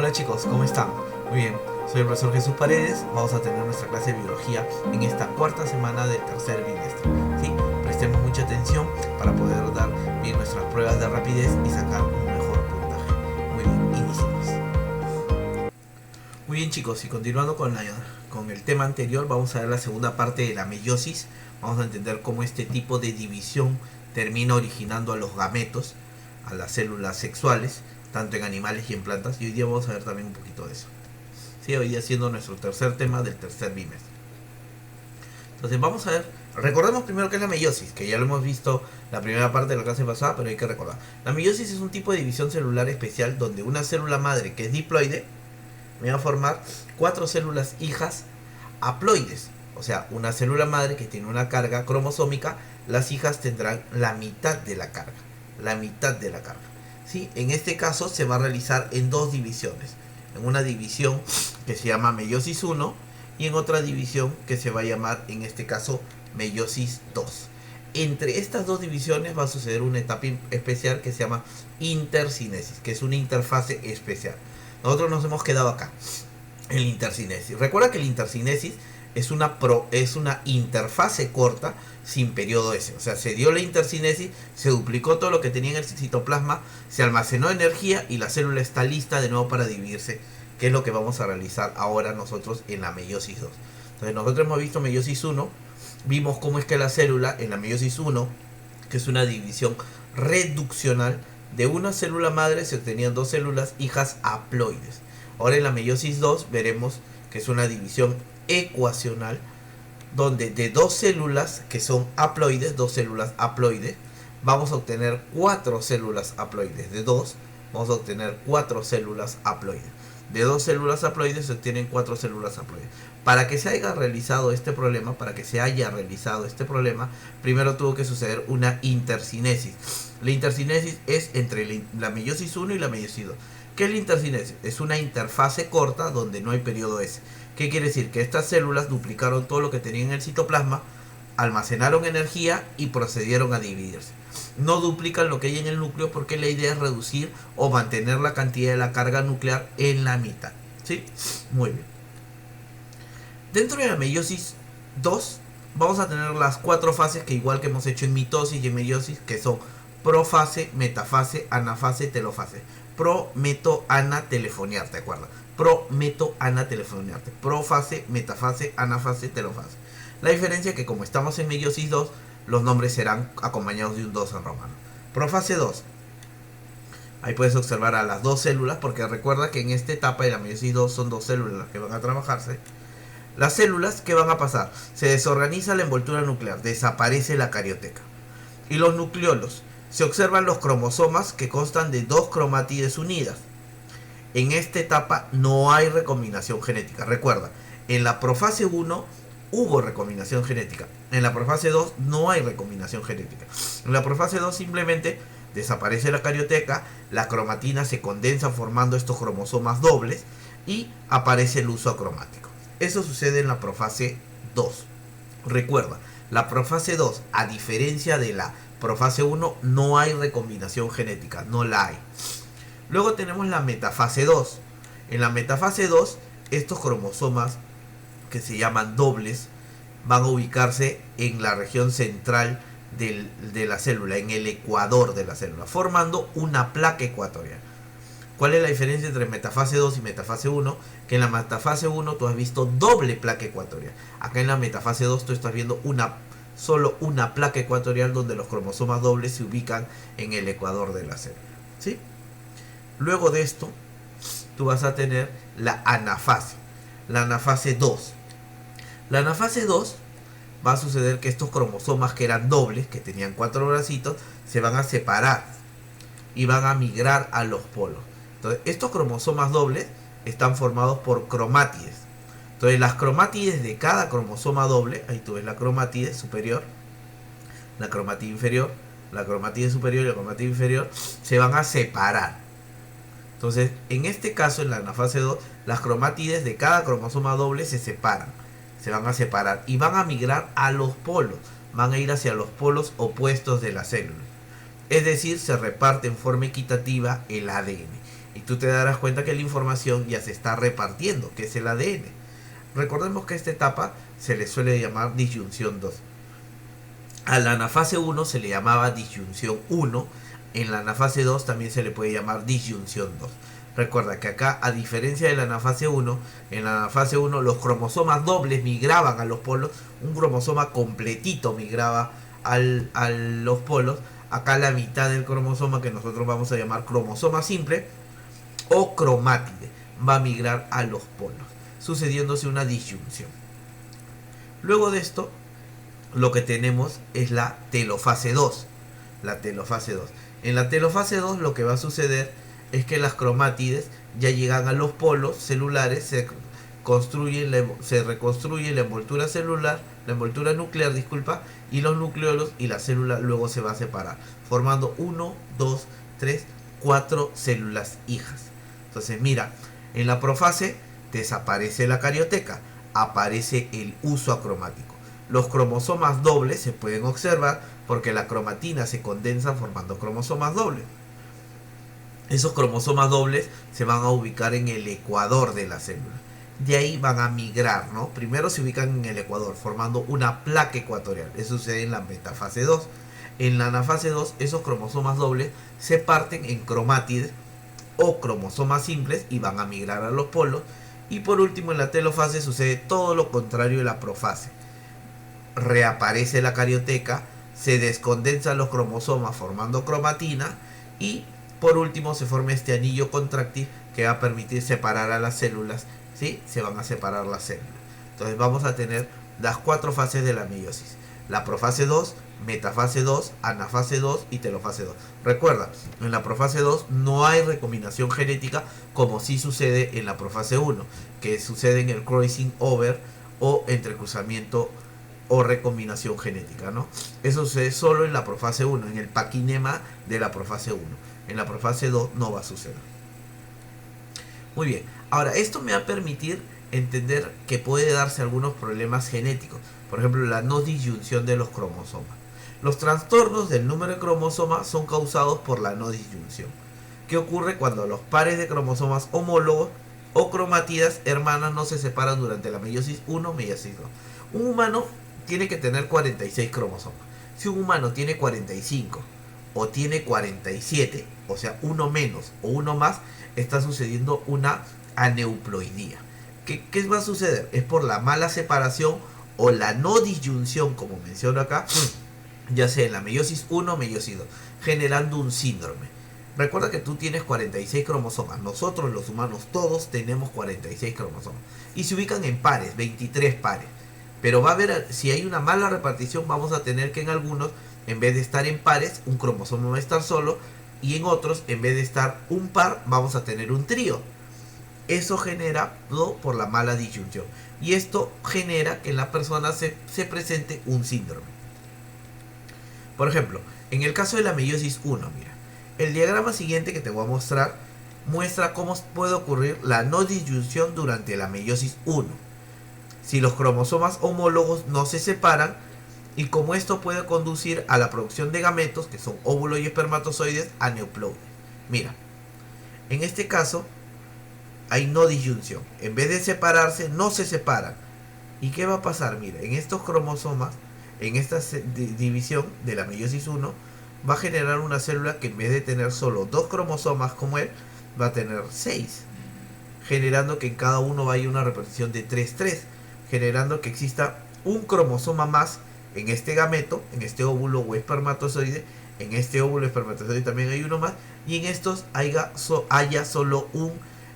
Hola chicos, ¿cómo están? Muy bien, soy el profesor Jesús Paredes. Vamos a tener nuestra clase de biología en esta cuarta semana del tercer bimestre. ¿Sí? Prestemos mucha atención para poder dar bien nuestras pruebas de rapidez y sacar un mejor puntaje. Muy bien, iniciemos. Muy bien chicos, y continuando con el tema anterior, vamos a ver la segunda parte de la meiosis. Vamos a entender cómo este tipo de división termina originando a los gametos, a las células sexuales, tanto en animales y en plantas, y hoy día vamos a ver también un poquito de eso. Sí, hoy día siendo nuestro tercer tema del tercer bimestre. Entonces vamos a ver, recordemos primero qué es la meiosis, que ya lo hemos visto la primera parte de la clase pasada, pero hay que recordar. La meiosis es un tipo de división celular especial donde una célula madre que es diploide me va a formar 4 células hijas haploides. O sea, una célula madre que tiene una carga cromosómica, las hijas tendrán la mitad de la carga. La mitad de la carga. ¿Sí? En este caso se va a realizar en dos divisiones. En una división que se llama meiosis 1 y en otra división que se va a llamar, en este caso, meiosis 2. Entre estas dos divisiones va a suceder una etapa especial que se llama intercinesis, que es una interfase especial. Nosotros nos hemos quedado acá, en la intercinesis. Recuerda que la intercinesis es una interfase corta sin periodo S. O sea, se dio la intercinesis, se duplicó todo lo que tenía en el citoplasma, se almacenó energía y la célula está lista de nuevo para dividirse, que es lo que vamos a realizar ahora nosotros en la meiosis 2. Entonces nosotros hemos visto meiosis 1, vimos cómo es que la célula en la meiosis 1, que es una división reduccional, de una célula madre se obtenían dos células hijas haploides. Ahora en la meiosis 2 veremos que es una división ecuacional, donde de dos células que son haploides, dos células haploides, vamos a obtener 4 células haploides. De 2 vamos a obtener 4 células haploides. De 2 células haploides se obtienen 4 células haploides. Para que se haya realizado este problema, primero tuvo que suceder una intercinesis. La intercinesis es entre la meiosis 1 y la meiosis 2. ¿Qué es la intercinesis? Es una interfase corta donde no hay periodo S. ¿Qué quiere decir? Que estas células duplicaron todo lo que tenían en el citoplasma, almacenaron energía y procedieron a dividirse. No duplican lo que hay en el núcleo porque la idea es reducir o mantener la cantidad de la carga nuclear en la mitad. ¿Sí? Muy bien. Dentro de la meiosis 2 vamos a tener las 4 fases que igual que hemos hecho en mitosis y en meiosis, que son profase, metafase, anafase, telofase. Pro, meto, ana, telefoniar, ¿te acuerdas? Pro, meto, ana, telefoniarte. Profase, metafase, anafase, telofase. La diferencia es que como estamos en meiosis 2, los nombres serán acompañados de un 2 en romano. Profase 2. Ahí puedes observar a las dos células, porque recuerda que en esta etapa de la meiosis 2 son dos células las que van a trabajarse. Las células, ¿qué van a pasar? Se desorganiza la envoltura nuclear, desaparece la carioteca. Y los nucleolos, se observan los cromosomas que constan de dos cromátides unidas. En esta etapa no hay recombinación genética. Recuerda, en la profase 1 hubo recombinación genética. En la profase 2 no hay recombinación genética. En la profase 2 simplemente desaparece la carioteca, la cromatina se condensa formando estos cromosomas dobles y aparece el uso acromático. Eso sucede en la profase 2. Recuerda, la profase 2, a diferencia de la profase 1, no hay recombinación genética, no la hay. Luego tenemos la metafase 2. En la metafase 2, estos cromosomas que se llaman dobles van a ubicarse en la región central de la célula, en el ecuador de la célula, formando una placa ecuatorial. ¿Cuál es la diferencia entre metafase 2 y metafase 1? Que en la metafase 1 tú has visto doble placa ecuatorial. Acá en la metafase 2 tú estás viendo solo una placa ecuatorial donde los cromosomas dobles se ubican en el ecuador de la célula. ¿Sí? Luego de esto, tú vas a tener la anafase. La anafase 2. La anafase 2 va a suceder que estos cromosomas que eran dobles, que tenían 4 bracitos, se van a separar y van a migrar a los polos. Entonces, estos cromosomas dobles están formados por cromátides. Entonces, las cromátides de cada cromosoma doble, ahí tú ves la cromatide superior, la cromatide inferior, la cromatide superior y la cromatide inferior, se van a separar. Entonces, en este caso, en la anafase 2, las cromátides de cada cromosoma doble se separan. Se van a separar y van a migrar a los polos. Van a ir hacia los polos opuestos de la célula. Es decir, se reparte en forma equitativa el ADN. Y tú te darás cuenta que la información ya se está repartiendo, que es el ADN. Recordemos que esta etapa se le suele llamar disyunción 2. A la anafase 1 se le llamaba disyunción 1. En la anafase 2 también se le puede llamar disyunción 2. Recuerda que acá, a diferencia de la anafase 1, en la anafase 1 los cromosomas dobles migraban a los polos, un cromosoma completito migraba a los polos. Acá la mitad del cromosoma, que nosotros vamos a llamar cromosoma simple o cromátide, va a migrar a los polos, sucediéndose una disyunción. Luego de esto, lo que tenemos es la telofase 2. La telofase 2. En la telofase 2 lo que va a suceder es que las cromátides ya llegan a los polos celulares, se reconstruye la envoltura celular, la envoltura nuclear, disculpa, y los nucleolos, y la célula luego se va a separar, formando 1, 2, 3, 4 células hijas. Entonces mira, en la profase desaparece la carioteca, aparece el uso acromático. Los cromosomas dobles se pueden observar porque la cromatina se condensa formando cromosomas dobles. Esos cromosomas dobles se van a ubicar en el ecuador de la célula. De ahí van a migrar, ¿no? Primero se ubican en el ecuador, formando una placa ecuatorial. Eso sucede en la metafase 2. En la anafase 2, esos cromosomas dobles se parten en cromátides o cromosomas simples y van a migrar a los polos. Y por último, en la telofase sucede todo lo contrario de la profase. Reaparece la carioteca, se descondensan los cromosomas formando cromatina y por último se forma este anillo contráctil que va a permitir separar a las células, ¿sí? Se van a separar las células. Entonces vamos a tener las 4 fases de la meiosis: la profase 2, metafase 2, anafase 2 y telofase 2. Recuerda, en la profase 2 no hay recombinación genética como sí sucede en la profase 1, que sucede en el crossing over o entrecruzamiento o recombinación genética, ¿no? Eso sucede solo en la profase 1, en el paquinema de la profase 1. En la profase 2 no va a suceder. Muy bien, ahora esto me va a permitir entender que puede darse algunos problemas genéticos. Por ejemplo, la no disyunción de los cromosomas. Los trastornos del número de cromosomas son causados por la no disyunción. ¿Qué ocurre cuando los pares de cromosomas homólogos o cromátidas hermanas no se separan durante la meiosis 1 o meiosis 2? Un humano tiene que tener 46 cromosomas. Si un humano tiene 45 o tiene 47, o sea, uno menos o uno más, está sucediendo una aneuploidía. ¿Qué va a suceder? Es por la mala separación o la no disyunción, como menciono acá, ya sea en la meiosis 1 o meiosis 2, generando un síndrome. Recuerda que tú tienes 46 cromosomas. Nosotros los humanos todos tenemos 46 cromosomas. Y se ubican en pares, 23 pares. Pero va a haber, si hay una mala repartición, vamos a tener que en algunos, en vez de estar en pares, un cromosoma va a estar solo. Y en otros, en vez de estar un par, vamos a tener un trío. Eso genera, ¿no?, por la mala disyunción. Y esto genera que en la persona se presente un síndrome. Por ejemplo, en el caso de la meiosis 1, mira. El diagrama siguiente que te voy a mostrar muestra cómo puede ocurrir la no disyunción durante la meiosis 1. Si los cromosomas homólogos no se separan y cómo esto puede conducir a la producción de gametos, que son óvulos y espermatozoides, aneuploides. Mira, en este caso hay no disyunción. En vez de separarse, no se separan. ¿Y qué va a pasar? Mira, en estos cromosomas, en esta división de la meiosis 1, va a generar una célula que en vez de tener solo 2 cromosomas como él, va a tener 6. Generando que en cada uno vaya una repartición de 3-3. Generando que exista un cromosoma más en este gameto, en este óvulo o espermatozoide. En este óvulo espermatozoide también hay uno más. Y en estos haya solo un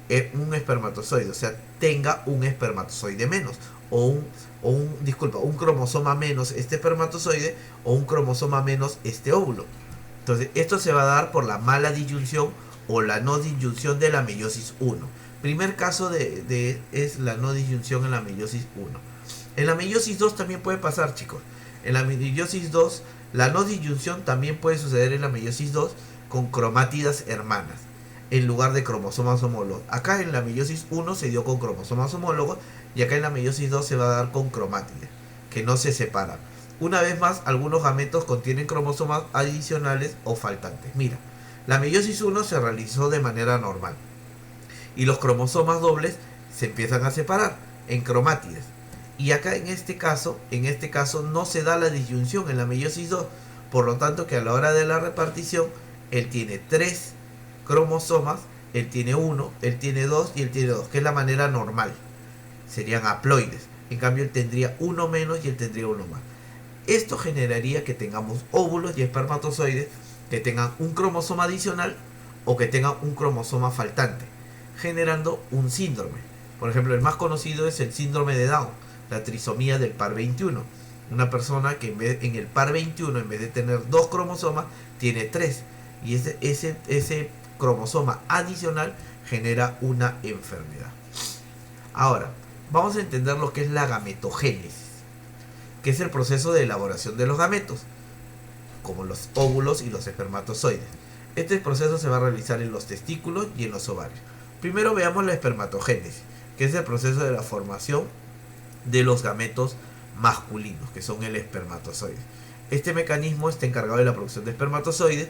espermatozoide. O sea, tenga un espermatozoide menos. Un cromosoma menos este espermatozoide o un cromosoma menos este óvulo. Entonces, esto se va a dar por la mala disyunción o la no disyunción de la meiosis 1. Primer caso es la no disyunción en la meiosis 1. En la meiosis 2 también puede pasar, chicos. En la meiosis 2, la no disyunción también puede suceder en la meiosis 2 con cromátidas hermanas, en lugar de cromosomas homólogos. Acá en la meiosis 1 se dio con cromosomas homólogos y acá en la meiosis 2 se va a dar con cromátidas, que no se separan. Una vez más, algunos gametos contienen cromosomas adicionales o faltantes. Mira, La meiosis 1 se realizó de manera normal y los cromosomas dobles se empiezan a separar en cromátides. Y acá en este caso no se da la disyunción en la meiosis 2, por lo tanto que a la hora de la repartición él tiene 3 cromosomas, él tiene 1, él tiene 2 y él tiene 2, que es la manera normal. Serían haploides. En cambio él tendría 1 menos y él tendría 1 más. Esto generaría que tengamos óvulos y espermatozoides que tengan un cromosoma adicional o que tengan un cromosoma faltante, generando un síndrome. Por ejemplo, el más conocido es el síndrome de Down, la trisomía del par 21. Una persona que en el par 21, en vez de tener 2 cromosomas, tiene 3. Y ese cromosoma adicional genera una enfermedad. Ahora, vamos a entender lo que es la gametogénesis, que es el proceso de elaboración de los gametos, como los óvulos y los espermatozoides. Este proceso se va a realizar en los testículos y en los ovarios. Primero veamos la espermatogénesis, que es el proceso de la formación de los gametos masculinos, que son el espermatozoide. Este mecanismo está encargado de la producción de espermatozoides,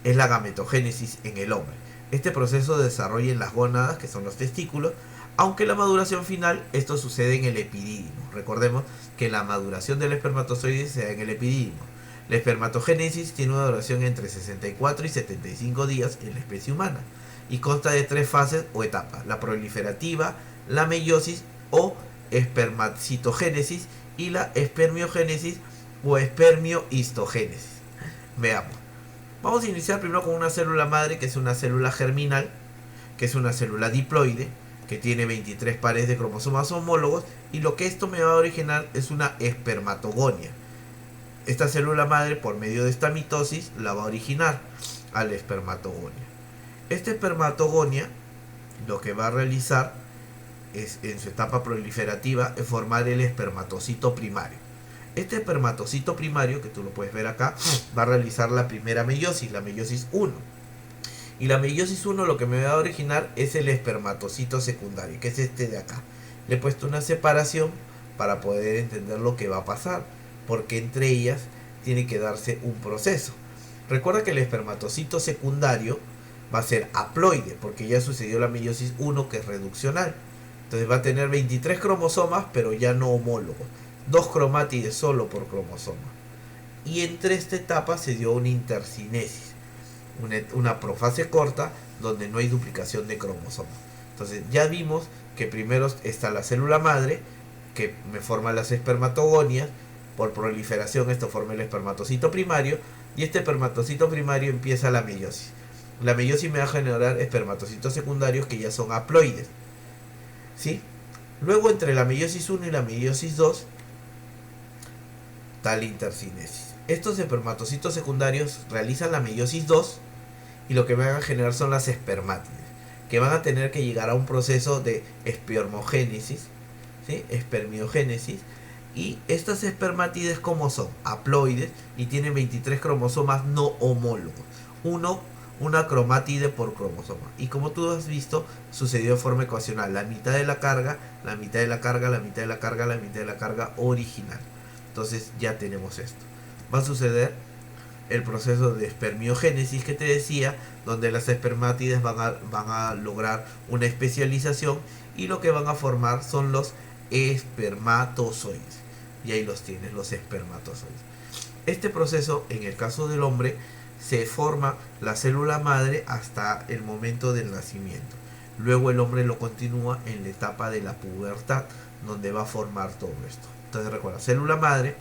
es la gametogénesis en el hombre. Este proceso se desarrolla en las gónadas, que son los testículos, aunque la maduración final, esto sucede en el epidídimo. Recordemos que la maduración del espermatozoide se da en el epidídimo. La espermatogénesis tiene una duración entre 64 y 75 días en la especie humana y consta de 3 fases o etapas: la proliferativa, la meiosis o espermacitogénesis y la espermiogénesis o espermiohistogénesis. Veamos. Vamos a iniciar primero con una célula madre, que es una célula germinal, que es una célula diploide, que tiene 23 pares de cromosomas homólogos, y lo que esto me va a originar es una espermatogonia. Esta célula madre, por medio de esta mitosis, la va a originar a la espermatogonia. Esta espermatogonia lo que va a realizar es, en su etapa proliferativa, es formar el espermatocito primario. Este espermatocito primario, que tú lo puedes ver acá, va a realizar la primera meiosis, la meiosis 1. Y la meiosis 1 lo que me va a originar es el espermatocito secundario, que es este de acá. Le he puesto una separación para poder entender lo que va a pasar, porque entre ellas tiene que darse un proceso. Recuerda que el espermatocito secundario va a ser haploide, porque ya sucedió la meiosis 1, que es reduccional. Entonces va a tener 23 cromosomas, pero ya no homólogos. 2 cromátides solo por cromosoma. Y entre esta etapa se dio una intercinesis, una profase corta donde no hay duplicación de cromosomas. Entonces ya vimos que primero está la célula madre, que me forma las espermatogonias. Por proliferación esto forma el espermatocito primario, y este espermatocito primario empieza la meiosis. La meiosis me va a generar espermatocitos secundarios que ya son haploides, ¿sí? Luego, entre la meiosis 1 y la meiosis 2 está la intercinesis. Estos espermatocitos secundarios realizan la meiosis 2 y lo que van a generar son las espermátides, que van a tener que llegar a un proceso de espermogénesis, ¿sí? Espermiogénesis. Y estas espermátides, como son haploides y tienen 23 cromosomas no homólogos, una cromátide por cromosoma. Y como tú has visto, sucedió de forma ecuacional: la mitad de la carga, la mitad de la carga, la mitad de la carga, la mitad de la carga original. Entonces ya tenemos esto. Va a suceder el proceso de espermiogénesis que te decía, donde las espermátides van a lograr una especialización y lo que van a formar son los espermatozoides. Y ahí los tienes, los espermatozoides. Este proceso, en el caso del hombre, se forma la célula madre hasta el momento del nacimiento. Luego el hombre lo continúa en la etapa de la pubertad, donde va a formar todo esto. Entonces recuerda, célula madre,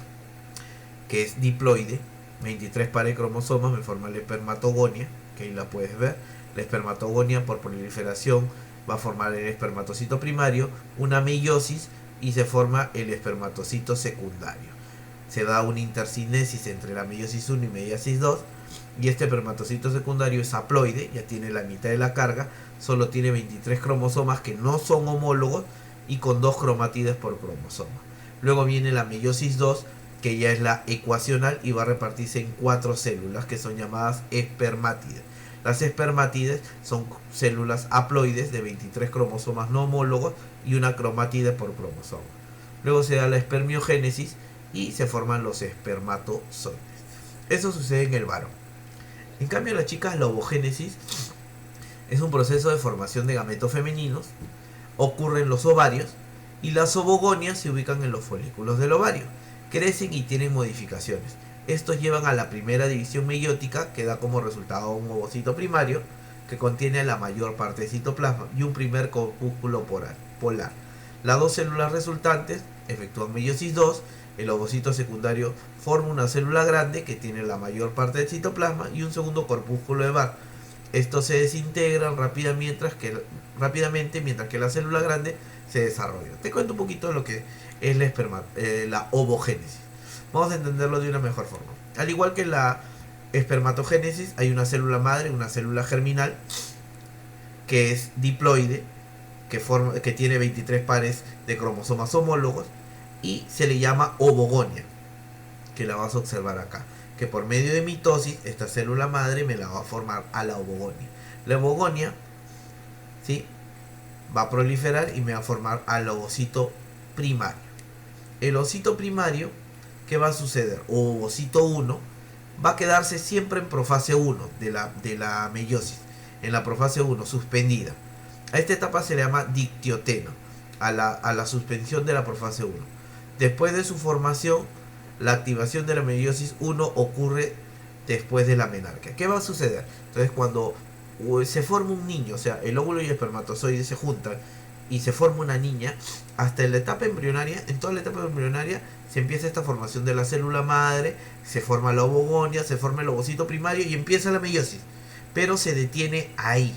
que es diploide, 23 pares de cromosomas, me forma la espermatogonia, que ahí la puedes ver. La espermatogonia, por proliferación, va a formar el espermatocito primario, una meiosis, y se forma el espermatocito secundario. Se da una intercinesis entre la meiosis 1 y meiosis 2, y este espermatocito secundario es haploide, ya tiene la mitad de la carga, solo tiene 23 cromosomas que no son homólogos y con 2 cromátides por cromosoma. Luego viene la meiosis 2, que ya es la ecuacional y va a repartirse en 4 células que son llamadas espermátides. Las espermátides son células haploides de 23 cromosomas no homólogos y una cromátide por cromosoma. Luego se da la espermiogénesis y se forman los espermatozoides. Eso sucede en el varón. En cambio, las chicas, la ovogénesis es un proceso de formación de gametos femeninos, ocurre en los ovarios, y las ovogonias se ubican en los folículos del ovario, crecen y tienen modificaciones. Estos llevan a la primera división meiótica, que da como resultado un ovocito primario, que contiene la mayor parte de citoplasma, y un primer corpúsculo polar. Las dos células resultantes efectúan meiosis 2, el ovocito secundario forma una célula grande que tiene la mayor parte del citoplasma y un segundo corpúsculo de Barr. Estos se desintegran rápidamente mientras que la célula grande se desarrolla. Te cuento un poquito de lo que es la ovogénesis. Vamos a entenderlo de una mejor forma. Al igual que la espermatogénesis, hay una célula madre, una célula germinal, que es diploide, que tiene 23 pares de cromosomas homólogos, y se le llama ovogonia, que la vas a observar acá, que por medio de mitosis esta célula madre me la va a formar a la ovogonia. La ovogonia, ¿sí?, va a proliferar y me va a formar al ovocito primario. El ovocito primario, ¿qué va a suceder? O ovocito 1 va a quedarse siempre en profase 1 de la meiosis, en la profase 1 suspendida. A esta etapa se le llama dictioteno, a la suspensión de la profase 1. Después de su formación, la activación de la meiosis 1 ocurre después de la menarquia. ¿Qué va a suceder? Entonces, cuando se forma un niño, o sea, el óvulo y el espermatozoide se juntan y se forma una niña, hasta en la etapa embrionaria, en toda la etapa embrionaria, se empieza esta formación de la célula madre, se forma la ovogonia, se forma el ovocito primario y empieza la meiosis. Pero se detiene ahí,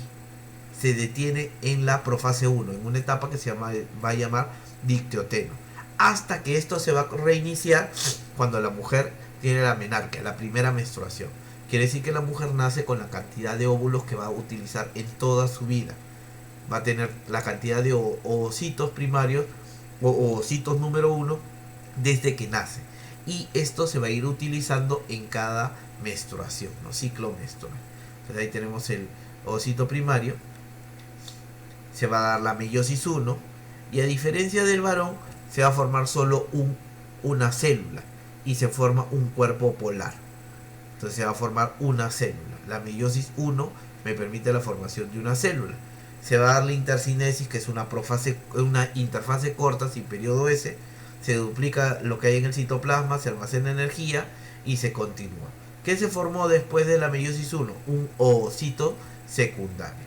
se detiene en la profase 1, en una etapa que va a llamar dictioteno, hasta que esto se va a reiniciar cuando la mujer tiene la menarquia, la primera menstruación. Quiere decir que la mujer nace con la cantidad de óvulos que va a utilizar en toda su vida. Va a tener la cantidad de ovocitos primarios o ovocitos número 1 desde que nace. Y esto se va a ir utilizando en cada menstruación, ¿no? Ciclo menstrual. Entonces ahí tenemos el ovocito primario. Se va a dar la meiosis 1. Y a diferencia del varón, se va a formar solo una célula. Y se forma un cuerpo polar. Entonces se va a formar una célula. La meiosis 1 me permite la formación de una célula. Se va a dar la intercinesis, que es una interfase corta sin periodo S. Se duplica lo que hay en el citoplasma, se almacena energía y se continúa. ¿Qué se formó después de la meiosis 1? Un ovocito secundario.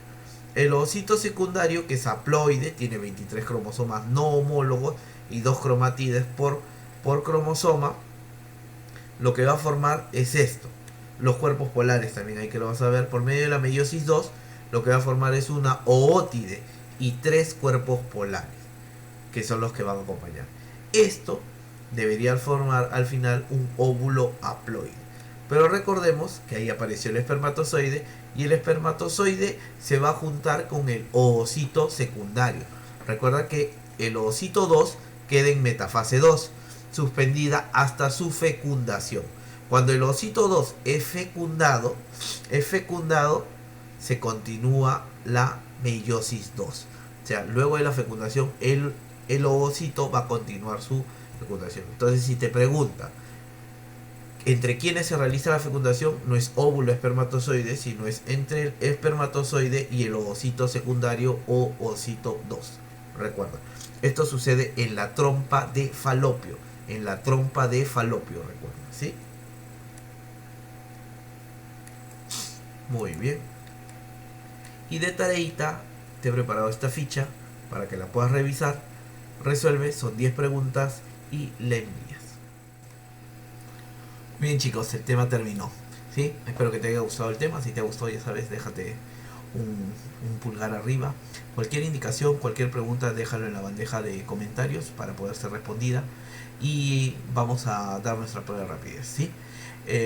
El ovocito secundario, que es haploide, tiene 23 cromosomas no homólogos y 2 cromatides por cromosoma. Lo que va a formar es esto. Los cuerpos polares también hay que lo vas a ver. Por medio de la meiosis 2, lo que va a formar es una oótide y 3 cuerpos polares, que son los que van a acompañar. Esto debería formar al final un óvulo haploide. Pero recordemos que ahí apareció el espermatozoide, y el espermatozoide se va a juntar con el ovocito secundario. Recuerda que el ovocito 2 queda en metafase 2, suspendida hasta su fecundación. Cuando el ovocito 2 es fecundado, se continúa la meiosis 2. O sea, luego de la fecundación, el ovocito va a continuar su fecundación. Entonces, si te pregunta entre quienes se realiza la fecundación, no es óvulo espermatozoide, sino es entre el espermatozoide y el ovocito secundario o ovocito 2. Recuerda, esto sucede en la trompa de Falopio. En la trompa de Falopio, recuerda, ¿sí? Muy bien. Y de tareita te he preparado esta ficha para que la puedas revisar. Resuelve, son 10 preguntas y le envías. Bien, chicos, el tema terminó, ¿sí? Espero que te haya gustado el tema. Si te ha gustado, ya sabes, déjate un pulgar arriba. Cualquier indicación, cualquier pregunta, déjalo en la bandeja de comentarios para poder ser respondida. Y vamos a dar nuestra prueba de rapidez, ¿sí?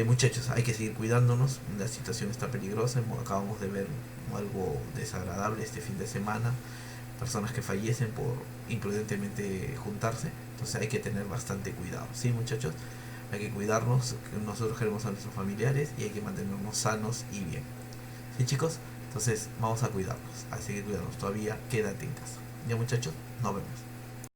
Muchachos, hay que seguir cuidándonos. La situación está peligrosa. Acabamos de ver algo desagradable este fin de semana. Personas que fallecen por imprudentemente juntarse. Entonces hay que tener bastante cuidado, ¿sí, muchachos? Hay que cuidarnos. Nosotros queremos a nuestros familiares y hay que mantenernos sanos y bien. ¿Sí, chicos? Entonces vamos a cuidarnos, a seguir cuidándonos. Todavía quédate en casa. Ya, muchachos, nos vemos.